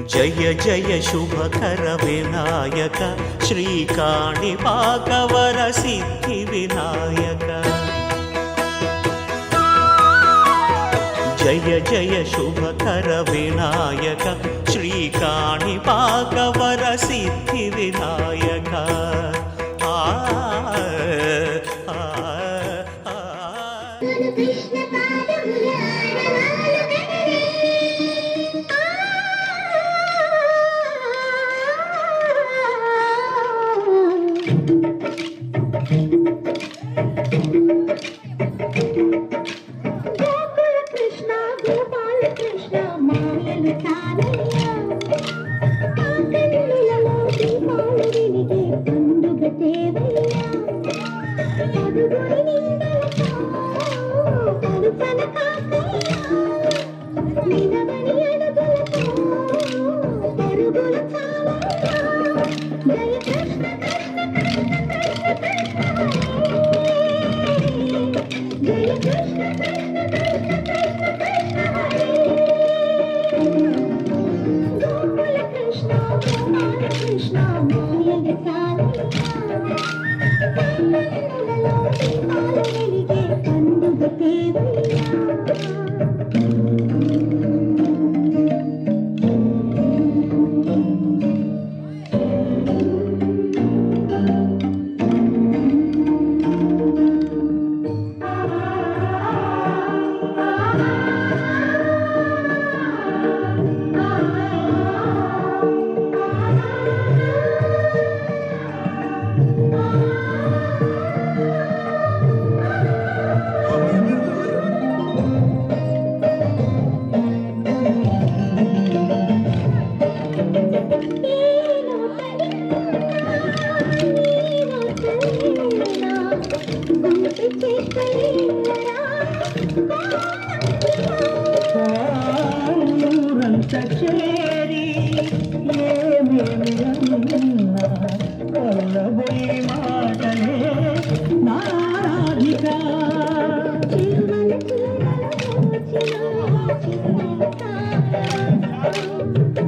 జయ జయ శుభకర వినాయక శ్రీకాణిపాకవర సిద్ధి వినాయక జయ జయ శుభకర వినాయక శ్రీకాణిపాకవర సిద్ధి వినాయక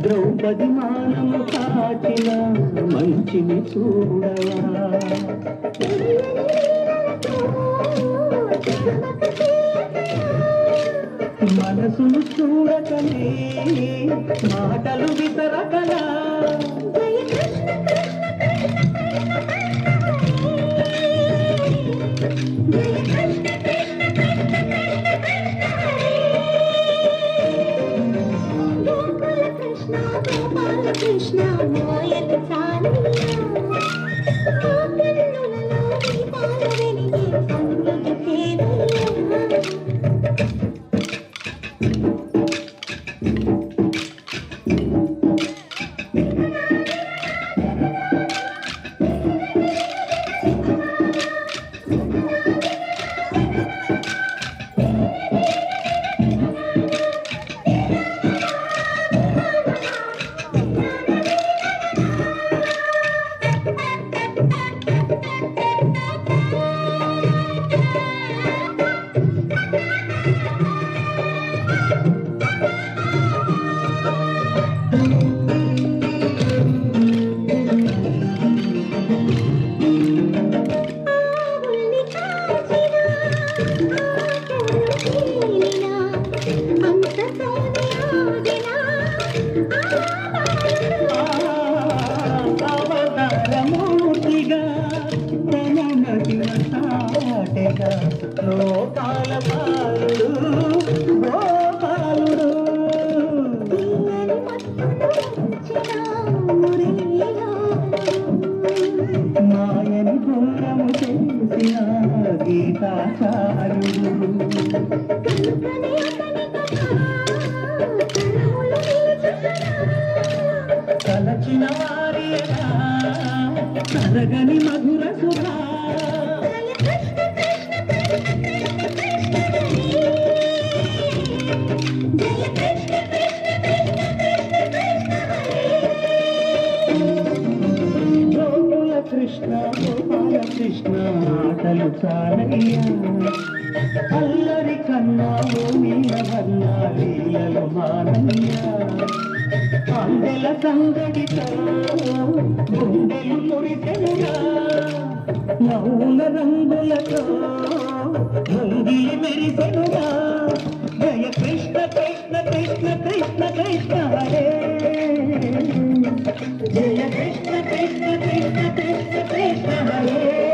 ద్రౌపది మానము కాచిన మంచిని చూడవా మనసును చూడకనే మాటలు విసరకలా కృష్ణ మోయలు లోకాల బాలుడు గోపాలుడు మాయని గుణము చేసిన గీతాచార్యుడు తలచిన వారి తరగని మధుర సుధా కృష్ణ గోపాల కృష్ణ ఆటలు చాలయ్యా అల్లరి కన్నా మీల వల్ల లీలలు మానయ్యా సందడితో గుండెలు మురిసెనుగా మౌన రంగులతో ముంగిలి మెరిసెనుగా జయ కృష్ణ కృష్ణ కృష్ణ కృష్ణ కృష్ణ హరే జయ కృష్ణ కృష్ణ కృష్ణ కృష్ణ కృష్ణ హరే